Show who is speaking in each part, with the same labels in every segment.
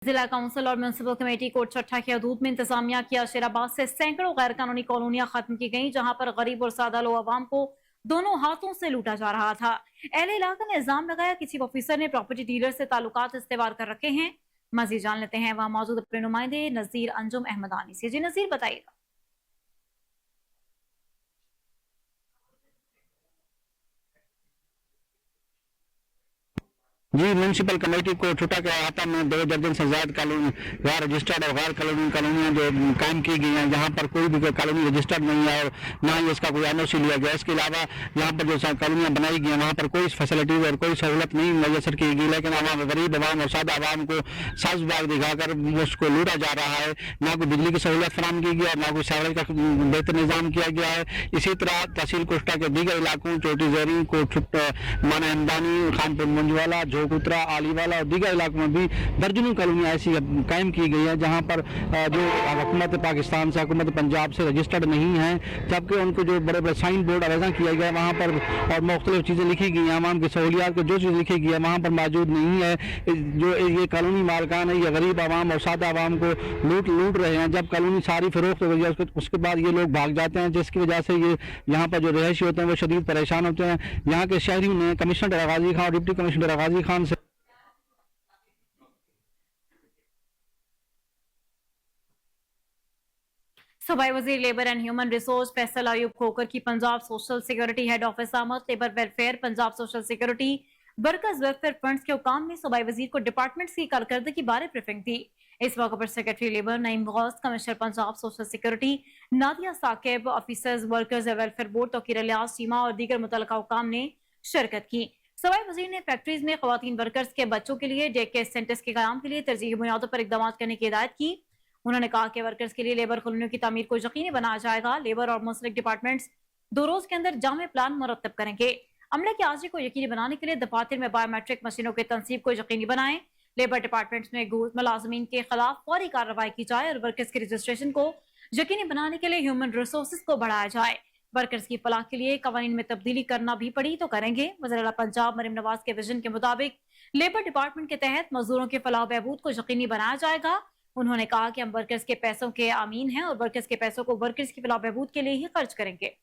Speaker 1: जिला काउंसिल और municipal committee coat छठा की हदूद में इंतजामिया की अशराबाद से सैकड़ों गैर कानूनी कॉलोनियां खत्म की गईं, जहां पर गरीब और सादा लो आवाम को दोनों हाथों से लूटा जा रहा था। अहले इलाका ने इल्जाम लगाया कि चीफ ऑफिसर ने प्रॉपर्टी डीलर से ताल्लुकात इस्तेवाल कर रखे हैं। मजीद जान लेते हैं वहां मौजूद अपने नुमाइंदे नजीर अंजुम अहमदानी से। जी नजीर, बताइएगा।
Speaker 2: जी, म्यूनसिपल कमेटी को छुटा के अहाता में 2 दर्जन से ज्यादा कॉलोनी गैर रजिस्टर्ड और गैर कॉलोनियाँ जो कायम की गई हैं, जहाँ पर कोई भी कॉलोनी रजिस्टर्ड नहीं है और ना ही इसका कोई एनओसी लिया गया। इसके अलावा यहाँ पर जो कॉलोनियाँ बनाई गई हैं वहाँ पर कोई फैसिलिटीज और कोई सहूलत नहीं मैसर की गई, लेकिन आवाम गरीब आवाम और सादा आवाम को साज बाग दिखाकर उसको लूटा जा रहा है। ना कोई बिजली की सहूलत फराम की गई और ना कोई सवारी का बेहतर निज़ाम किया गया है। इसी तरह तहसील कोस्टा के दीगर इलाकों चोटी जैरी को माना हमदानी, खानपुर मंजवाला, झोकुतरा, आलीवाला और दीगर इलाकों में भी दर्जनों कॉलोनियाँ ऐसी कायम की गई है जहाँ पर जो हुकूमत पाकिस्तान से, हुकूमत पंजाब से रजिस्टर्ड नहीं है, जबकि उनको जो बड़े बड़े साइन बोर्ड आवेदन किया गया है वहाँ पर और मुख्तलिफ चीज़ें लिखी गई हैं, आवाम की सहूलियात को जो चीज़ लिखी गई है वहाँ पर मौजूद नहीं है। जो ये कॉलोनी मालकान है ये गरीब आवाम और सादा आवाम को लूट रहे हैं। जब कॉलोनी सारी फरोख्त हो गई उसके बाद ये लोग भाग जाते हैं, जिसकी वजह से ये यहाँ पर जो रहायशी होते हैं वो शदीद परेशान होते हैं। यहाँ के शहरियों ने कमिश्नर गाजी खान और डिप्टी कमिश्नर गाजी खान से
Speaker 1: सूबाई वजीर labour and human resource Faisal Ayub Khokhar की Punjab social security head office आमद labour welfare Punjab social security workers welfare funds के हुकाम ने सूबाई वजीर को डिपार्टमेंट्स की कारकर्दगी बारे ब्रीफिंग दी। इस मौके पर secretary labour Naeem Ghaus, commissioner Punjab social security Nadia Saqib, officers workers welfare board Tauqeer Ilyas Cheema और दीगर मुतल्लिका हुकाम ने शिरकत की। सूबाई वजीर ने फैक्ट्रीज में खवातीन वर्कर्स के बच्चों के लिए डे केयर सेंटर्स के कयाम के लिए तरजीही बुनियादों पर इकदाम करने की हिदायत की। उन्होंने कहा कि वर्कर्स के लिए लेबर कॉलोनियों की तामीर को यकीनी बनाया जाएगा। लेबर और मुंसलिक डिपार्टमेंट्स 2 रोज के अंदर जामे प्लान मुरतब करेंगे। अमले की हाजिरी को यकीनी बनाने के लिए दफातर में बायोमेट्रिक मशीनों की तनसीब को यकीनी बनाएं। लेबर डिपार्टमेंट्स में घूस मुलाजमीन के खिलाफ फौरी कार्रवाई की जाए और वर्कर्स के रजिस्ट्रेशन को यकीनी बनाने के लिए ह्यूमन रिसोर्सेज को बढ़ाया जाए। वर्कर्स की फलाह के लिए कवानीन में तब्दीली करना भी पड़ी तो करेंगे। वज़ीर पंजाब मरीम नवाज के विजन के मुताबिक लेबर डिपार्टमेंट के तहत मजदूरों के फलाह बहबूद को यकीनी बनाया जाएगा। उन्होंने कहा कि हम वर्कर्स के पैसों के आमीन हैं और वर्कर्स के पैसों को वर्कर्स की फलाह बहबूद के लिए ही खर्च करेंगे।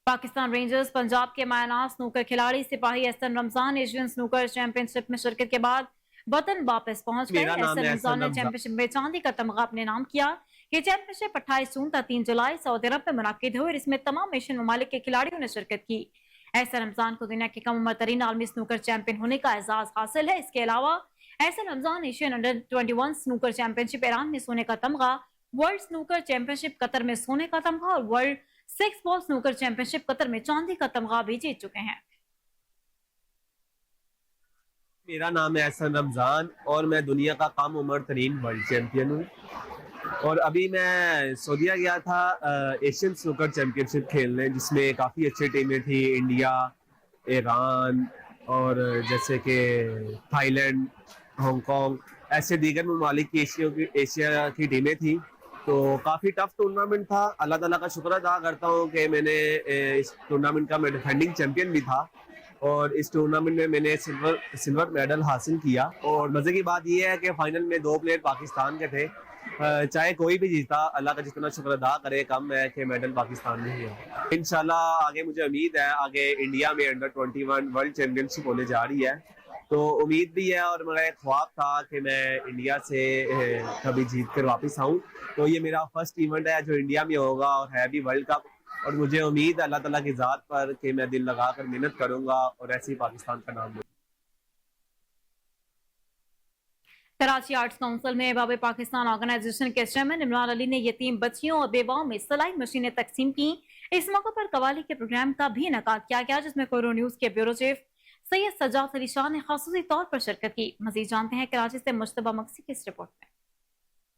Speaker 1: पाकिस्तान रेंजर्स पंजाब के मायना स्नूकर खिलाड़ी सिपाही Ahsan Ramzan Asian snooker championship में शिरकत के बाद वतन वापस पहुंच गए। एहसन रमजान ने चैंपियनशिप में चांदी का तमगा अपने नाम किया। ये चैंपियनशिप 28 जून तक 3 जुलाई सऊदी अरब में मुनाकिद हुई और इसमें तमाम एशियन ममालिक के खिलाड़ियों ने शिरकत की। एहसन रमजान को दुनिया के कम उम्र तरीन आलमी स्नूकर चैंपियन होने का एजाज हासिल है। इसके अलावा Ahsan Ramzan Asian under 21 snooker championship Iran में सोने का तमगा, वर्ल्ड स्नूकर चैंपियनशिप कतर में सोने का तमगा और world 6 ball snooker championship Qatar में चांदी का तमगा भी जीत चुके हैं।
Speaker 3: मेरा नाम है एहसन रमजान और मैं दुनिया का कम उम्र तरीन वर्ल्ड चैंपियन हूँ और अभी मैं सऊदीया गया था एशियन स्नूकर चैंपियनशिप खेलने, जिसमें काफ़ी अच्छी टीमें थी, इंडिया, ईरान और जैसे कि थाईलैंड, हांगकांग, ऐसे दीगर ममालिक की एशिया की टीमें थी। तो काफ़ी टफ टूर्नामेंट था। अल्लाह ताला का शुक्र अदा करता हूँ कि मैंने इस टूर्नामेंट का मैं डिफेंडिंग चैंपियन भी था और इस टूर्नामेंट में मैंने सिल्वर मेडल हासिल किया। और मज़े की बात यह है कि फाइनल में 2 प्लेयर पाकिस्तान के थे। चाहे कोई भी जीता, अल्लाह का जितना शुक्र अदा करे कम है कि मेडल पाकिस्तान में ही है। इंशाल्लाह आगे मुझे उम्मीद है आगे इंडिया में अंडर 21 वर्ल्ड चैंपियनशिप होने जा रही है, तो उम्मीद भी है और मेरा एक ख्वाब था कि मैं इंडिया से कभी जीत कर वापस आऊँ। तो ये मेरा फर्स्ट इवेंट है जो इंडिया में होगा और है भी वर्ल्ड कप, और मुझे उम्मीद है अल्लाह ताला की ज़ात पर कि मैं दिल लगा कर मेहनत करूँगा और ऐसे ही पाकिस्तान का नाम लूँगा।
Speaker 1: कराची आर्ट्स काउंसिल में अहबाब पाकिस्तान ऑर्गेनाइजेशन के चेयरमैन इमरान अली ने यतीम बच्चियों और बेवाओं में सिलाई मशीनें तकसीम की। इस मौके पर कवाली के प्रोग्राम का भी इनेकाद किया गया, जिसमें कोरो न्यूज के ब्यूरो चीफ सैयद सज्जाद अली शाह ने खासूसी तौर पर शिरकत की। मजीद जानते हैं कराची से मुश्तबा मक्सी की इस रिपोर्ट में।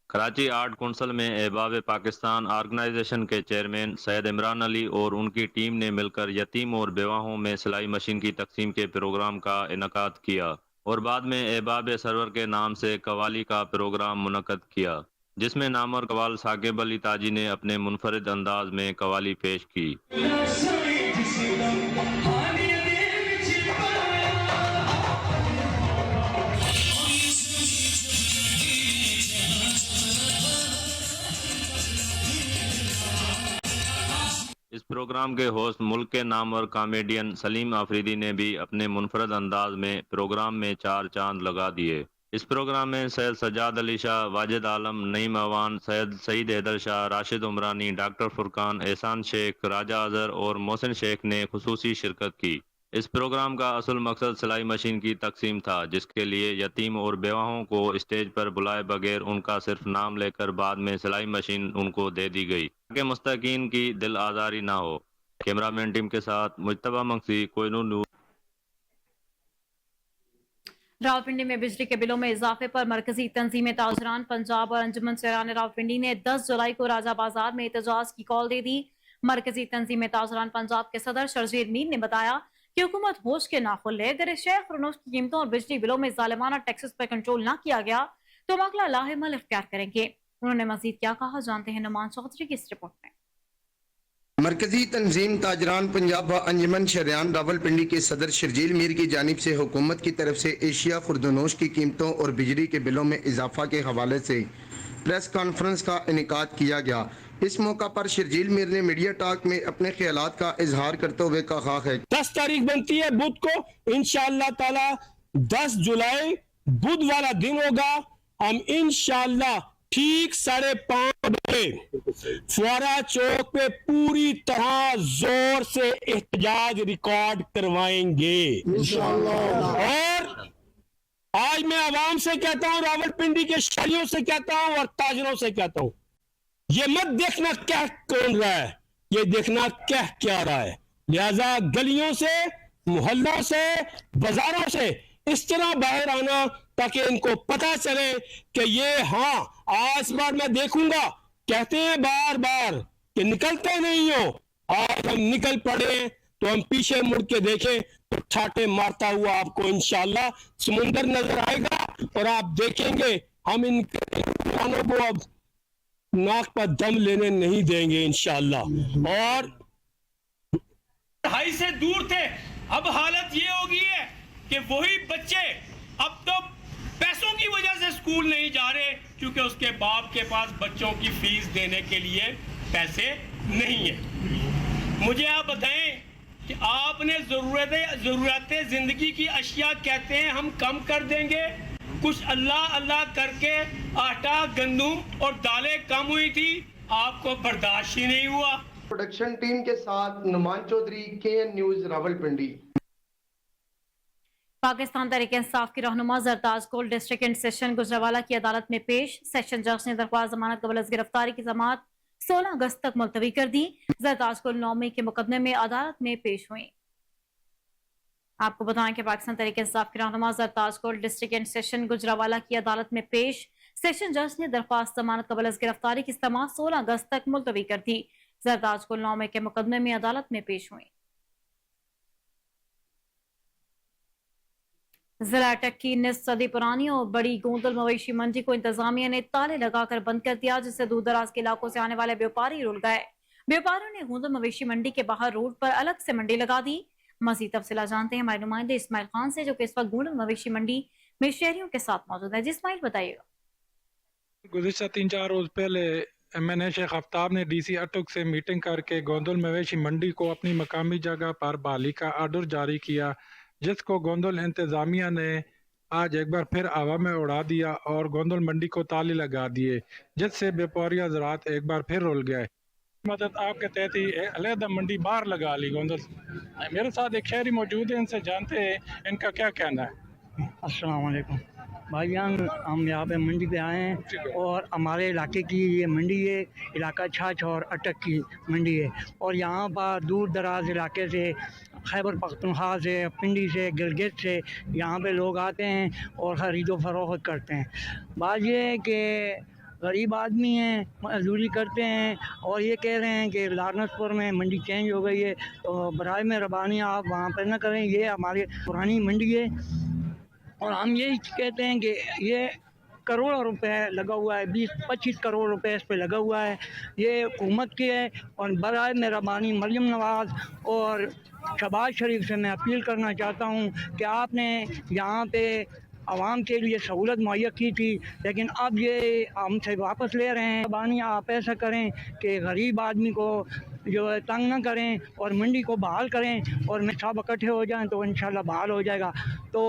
Speaker 4: कराची आर्ट काउंसिल में अहबाब पाकिस्तान ऑर्गेनाइजेशन के चेयरमैन सैयद इमरान अली और उनकी टीम ने मिलकर यतीम और बेवाओं में सिलाई मशीन की तकसीम के प्रोग्राम का इनेकाद किया और बाद में अहबाब सरवर के नाम से कवाली का प्रोग्राम मुनक्कद किया। جس میں نامور قوال ثاقب علی تاجی نے اپنے منفرد انداز میں قوالی پیش کی۔ اس پروگرام کے ہوسٹ ملک کے نامور کامیڈین سلیم آفریدی نے بھی اپنے منفرد انداز میں پروگرام میں چار چاند لگا دیے۔ اس پروگرام میں سید سجاد علی شاہ، واجد عالم، نعیم اوان، سعید حیدر شاہ، راشد عمرانی، ڈاکٹر فرقان، احسان شیخ، راجہ اظہر اور محسن شیخ نے خصوصی شرکت کی۔ اس پروگرام کا اصل مقصد سلائی مشین کی تقسیم تھا، جس کے لیے یتیم اور بیواہوں کو اسٹیج پر بلائے بغیر ان کا صرف نام لے کر بعد میں سلائی مشین ان کو دے دی گئی تاکہ مستحقین کی دل آزاری نہ ہو۔ کیمرہ مین ٹیم کے ساتھ مجتبیٰ مکسی، کوہنور نیوز۔
Speaker 1: راولپنڈی میں بجلی کے بلوں میں اضافے پر مرکزی تنظیم تاجران پنجاب اور انجمن سیران راولپنڈی نے 10 جولائی کو راجہ بازار میں احتجاج کی کال دے دی۔ مرکزی تنظیم تاجران پنجاب کے صدر شرجیل میر نے بتایا کہ حکومت ہوش کے ناخن لے، اگر شیخ فرنوش کی قیمتوں اور بجلی بلوں میں ظالمانہ ٹیکسز پر کنٹرول نہ کیا گیا تو ہم اگلا لاحمل اختیار کریں گے۔ انہوں نے مزید کیا کہا، جانتے ہیں نعمان چودھری کی اس رپورٹ میں۔
Speaker 5: مرکزی تنظیم تاجران پنجاب و انجمن شہریان راولپنڈی کے صدر شرجیل میر کی جانب سے حکومت کی طرف سے ایشیا خوردونوش کی قیمتوں اور بجلی کے بلوں میں اضافہ کے حوالے سے پریس کانفرنس کا انعقاد کیا گیا۔ اس موقع پر شرجیل میر نے میڈیا ٹاک میں اپنے خیالات کا اظہار کرتے ہوئے کہا ہے
Speaker 6: 10 تاریخ بنتی ہے بدھ کو، انشاءاللہ تعالی 10 جولائی بدھ والا دن ہوگا۔ ہم انشاءاللہ ٹھیک 5:30 بجے فوارہ چوک پہ پوری طرح زور سے احتجاج ریکارڈ کروائیں گے اور آج میں عوام سے کہتا ہوں، راولپنڈی کے شہریوں سے کہتا ہوں اور تاجروں سے کہتا ہوں، یہ مت دیکھنا کہہ کون رہا ہے، یہ دیکھنا کہہ کیا رہا ہے۔ لہذا گلیوں سے، محلوں سے، بازاروں سے اس طرح باہر آنا تاکہ ان کو پتہ چلے کہ یہ ہاں آج بار میں دیکھوں گا، کہتے ہیں بار بار کہ نکلتے نہیں ہو، آج ہم نکل پڑے تو ہم پیچھے مڑ کے دیکھیں تو ٹھاٹے مارتا ہوا آپ کو انشاءاللہ سمندر نظر آئے گا اور آپ دیکھیں گے ہم ان کو اب ناک پر دم لینے نہیں دیں گے انشاءاللہ۔ اور
Speaker 7: پڑھائی سے دور تھے، اب حالت یہ ہو گئی ہے کہ وہی بچے اب تو پیسوں کی وجہ سے اسکول نہیں جا رہے کیونکہ اس کے باپ کے پاس بچوں کی فیس دینے کے لیے پیسے نہیں ہیں۔ مجھے آپ بتائیں کہ آپ نے ضرورت زندگی کی اشیاء کہتے ہیں ہم کم کر دیں گے، کچھ اللہ کر کے آٹا، گندم اور دالیں کم ہوئی تھی، آپ کو برداشت ہی نہیں ہوا۔
Speaker 5: پروڈکشن ٹیم کے ساتھ نعمان چودھری، KN نیوز راولپنڈی۔
Speaker 1: پاکستان تحریک انصاف کی رہنما زرتاج کول ڈسٹرکٹ اینڈ سیشن گجرانوالہ کی عدالت میں پیش۔ سیشن جج نے درخواست ضمانت قبل از گرفتاری کی سماعت 16 اگست تک ملتوی کر دی۔ زرتاج کول 9 مئی کے مقدمے میں عدالت میں پیش ہوئیں۔ آپ کو بتائیں کہ پاکستان تحریک انصاف کی رہنما زرتاج کول ڈسٹرکٹ اینڈ سیشن گجرانوالہ کی عدالت میں پیش۔ سیشن جج نے درخواست ضمانت قبل از گرفتاری کی سماعت 16 اگست تک ملتوی کر دی۔ زرتاج کول 9 مئی کے مقدمے میں عدالت میں پیش ہوئیں۔ ضلع اٹک کی نصف صدی پرانی اور بڑی گوندل مویشی منڈی کو انتظامیہ نے تالے لگا کر بند کر دیا، جس سے دور دراز کے علاقوں سے آنے والے بیوپاری رول گئے۔ بیوپاریوں نے گوندل مویشی منڈی کے باہر روڈ پر الگ سے منڈی لگا دی۔ مزید تفصیلات جانتے ہیں ہمارے نمائندے اسماعیل خان سے، جو کہ اس وقت گوندل مویشی منڈی میں شہریوں کے ساتھ موجود ہے۔ جی اسماعیل، بتائیے گا۔
Speaker 8: گزشتہ 3-4 روز پہلے MNA شیخ آفتاب نے DC اٹک سے میٹنگ کر کے گوندل مویشی منڈی کو اپنی مقامی جگہ پر بحالی کا آرڈر جاری کیا، جس کو گوندل انتظامیہ نے آج ایک بار پھر ہوا میں اڑا دیا اور گوندل منڈی کو تالے لگا دیے، جس سے بیوپاریہ زراعت ایک بار پھر رول گئے۔ مدد آپ کے تحت ہی علیحدہ منڈی باہر لگا لی گوندل۔ میرے ساتھ ایک شہری موجود ہے، ان سے جانتے ہیں ان کا کیا کہنا ہے۔
Speaker 9: السلام علیکم بھائی جان، ہم یہاں پہ منڈی پہ آئے ہیں اور ہمارے علاقے کی یہ منڈی ہے، علاقہ چھاچھ اور اٹک کی منڈی ہے، اور یہاں پر دور دراز علاقے سے، خیبر پختونخوا سے، پنڈی سے، گلگت سے یہاں پہ لوگ آتے ہیں اور خرید و فروخت کرتے ہیں۔ بات یہ ہے کہ غریب آدمی ہیں، مزدوری کرتے ہیں اور یہ کہہ رہے ہیں کہ لارنس پور میں منڈی چینج ہو گئی ہے، تو برائے مہربانی آپ وہاں پہ نہ کریں، یہ ہماری پرانی منڈی ہے اور ہم یہی کہتے ہیں کہ یہ करोड़ों रुपए लगा हुआ है, 20-25 करोड़ रुपए इस पे लगा हुआ है। ये हुकूमत की है और बराए मेहरबानी मरियम नवाज़ और शहबाज शरीफ से मैं अपील करना चाहता हूँ कि आपने यहाँ पे आवाम के लिए सहूलत मुहैया की थी, लेकिन अब ये हमसे वापस ले रहे हैं। बानी आप ऐसा करें कि गरीब आदमी को जो है तंग ना करें और मंडी को बहाल करें और सब इकट्ठे हो जाएं तो इंशाल्लाह बहाल हो जाएगा। तो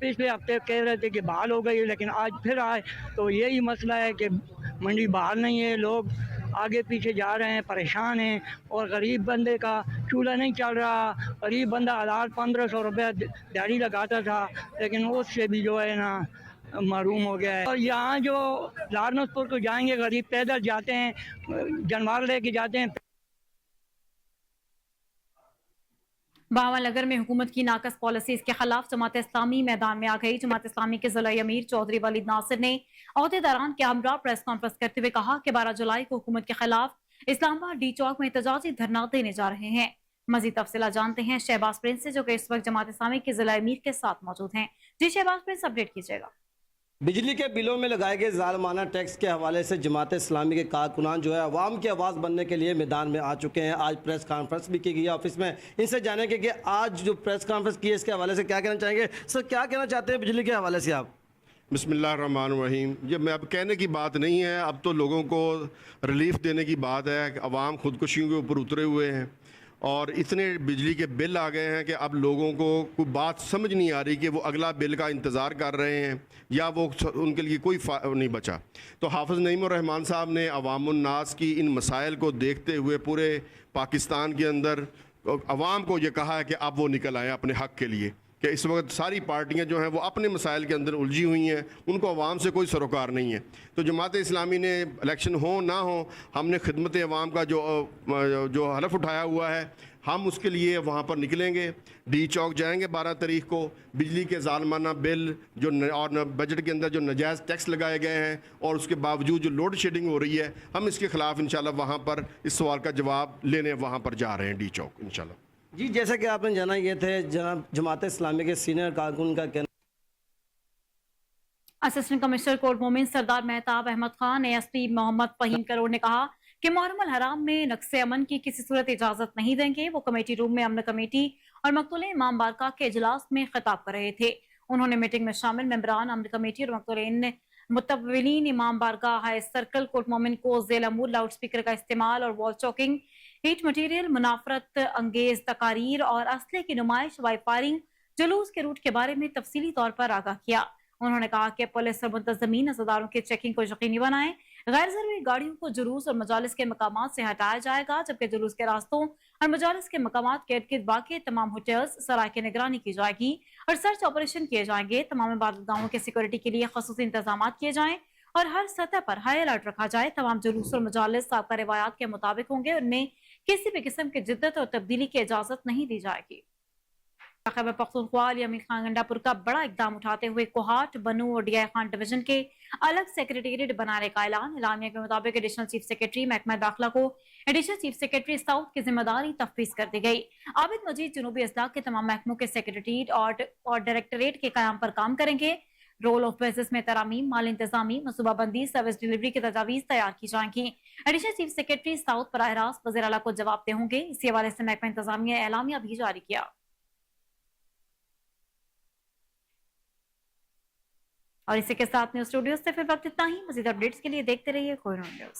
Speaker 9: पिछले हफ्ते कह रहे थे कि बहाल हो गई, लेकिन आज फिर आए तो यही मसला है कि मंडी बहाल नहीं है, लोग आगे पीछे जा रहे हैं, परेशान हैं और गरीब बंदे का चूल्हा नहीं चल रहा। गरीब बंदा 1500 रुपये दिहाड़ी लगाता था, लेकिन उससे भी जो है ना महरूम हो गया है। और यहाँ जो लारनसपुर को जाएंगे गरीब पैदल जाते हैं, जानवर लेके जाते हैं।
Speaker 1: भावनगर में हुकूमत की नाकस पॉलिसीज के खिलाफ जमात इस्लामी मैदान में आ गई। जमात इस्लामी के जिला अमीर चौधरी वलीद नासिर ने अहदेदारान के हमरा प्रेस कॉन्फ्रेंस करते हुए कहा कि 12 जुलाई को हुकूमत के खिलाफ इस्लामाबाद डी चौक में एहतजाजी धरना देने जा रहे हैं। मजीद तफसीलात जानते हैं शहबाज प्रिंस से, जो कि इस वक्त जमात इस्लामी के जिला अमीर के साथ मौजूद हैं। जी शहबाज प्रिंस, अपडेट कीजिएगा।
Speaker 10: बिजली के बिलों में लगाए गए जालमाना टैक्स के हवाले से जमात इस्लामी के कारकुनान जो है अवाम की आवाज़ बनने के लिए मैदान में आ चुके हैं। आज प्रेस कॉन्फ्रेंस भी की गई है ऑफिस में। इनसे जानेंगे कि आज जो प्रेस कॉन्फ्रेंस की है इसके हवाले से क्या कहना चाहेंगे। सर, क्या कहना चाहते हैं बिजली के हवाले से आप?
Speaker 11: बिस्मिल्लाहिर्रहमानिर्रहीम। ये मैं अब कहने की बात नहीं है, अब तो लोगों को रिलीफ देने की बात है। अवाम खुदकुशियों के ऊपर उतरे हुए हैं और इतने बिजली के बिल आ गए हैं कि अब लोगों को कोई बात समझ नहीं आ रही कि वो अगला बिल का इंतज़ार कर रहे हैं या वो उनके लिए कोई नहीं बचा। तो हाफ़िज़ नईमुर रहमान साहब ने अवामुन्नास की इन मसाइल को देखते हुए पूरे पाकिस्तान के अंदर अवाम को ये कहा है कि अब वो निकल आएँ अपने हक़ के लिए, कि इस वक्त सारी पार्टियां जो हैं वो अपने मसाइल के अंदर उलझी हुई हैं, उनको अवाम से कोई सरोकार नहीं है। तो जमात इस्लामी ने इलेक्शन हो ना हो, हमने खिदमत अवाम का जो हलफ उठाया हुआ है, हम उसके लिए वहाँ पर निकलेंगे। डी चौक जाएंगे 12 तारीख को। बिजली के ज़ालमाना बिल और बजट के अंदर जो नाजायज़ टैक्स लगाए गए हैं और उसके बावजूद जो लोड शेडिंग हो रही है, हम इसके ख़िलाफ़ इंशाल्लाह वहाँ पर इस सवाल का जवाब लेने वहाँ पर जा रहे हैं डी चौक इंशाल्लाह।
Speaker 10: जी, जैसा कि आपने जाना, ये थे जनाब जमात इस्लामी के सीनियर कारकुन का कहना।
Speaker 1: असिस्टेंट कमिश्नर कोर्ट मोमिन सरदार मेहताब अहमद खान, ASP मोहम्मद फहीम करोड़ ने कहा कि मुहर्रम अल हराम में नक्शे अमन की किसी सूरत इजाजत नहीं देंगे। वो कमेटी रूम में अमन कमेटी और मकतूल इमाम बारगाह के इजलास में खिताब कर रहे थे। उन्होंने मीटिंग में शामिल मेंबरान अमन कमेटी और मकतूल मुतव्विलीन इमाम बारगाह हाई सर्कल कोर्ट मोमिन को ज़ेल अमूर लाउड स्पीकर का इस्तेमाल और वॉल चौकिंग, हीट मटीरियल, मुनाफरत अंगेज तकारीर और असले की नुमाइश, वाई फायरिंग, जुलूस के रूट के बारे में तफसीली तौर पर आगाह किया। उन्होंने कहा कि पुलिस और मुंतज़मीन अज़ादारों की चेकिंग को यकीनी बनाएं। गैर ज़रूरी गाड़ियों को जुलूस और मजालिस के मकामात से हटाया जाएगा, जबकि जुलूस के रास्तों और मजालिस के मकामात के इर्द-गिर्द वाक़ तमाम होटल्स सराय की निगरानी की जाएगी और सर्च ऑपरेशन किए जाएंगे। तमाम इबादतगाहों के सिक्योरिटी के लिए ख़ुसूसी इंतजाम किए जाएं और हर सतह पर हाई अलर्ट रखा जाए। तमाम जुलूस और मजालिस साबका रिवायात के मुताबिक होंगे, उनमें किसी भी किस्म की जिद्दत और तब्दीली की इजाजत नहीं दी जाएगी। खैबर पख्तूनख्वा अमीर खान गंडापुर का बड़ा इकदाम उठाते हुए कोहाट, बनू और DI खान डिवीजन के अलग सेक्रेटेरिएट बनाने का ऐलान। एलानिया के मुताबिक एडिशनल चीफ सेक्रेटरी महकमा दाखिला को एडिशनल चीफ सेक्रेटरी साउथ की जिम्मेदारी तफवीज कर दी गई। आबिद मजीद जनूबी अजला के तमाम महकमों के सेक्रेटेरिएट और डायरेक्टरेट के कयाम पर काम करेंगे। रोल ऑफ बिजनेस में तरामीम, माल इंतजामी, मनसूबाबंदी, सर्विस डिलीवरी की तजावीज तैयार की जाएंगी। एडिशनल चीफ सेक्रेटरी साउथ बराह रास्त वज़ीर आला को जवाब दे होंगे। इसी हवाले से महकमा इंतजामिया एलामिया भी जारी किया। और इसी के साथ न्यूज स्टूडियो से फिर वक्त इतना ही। मजीद अपडेट्स के लिए देखते रहिए कोहिनूर न्यूज।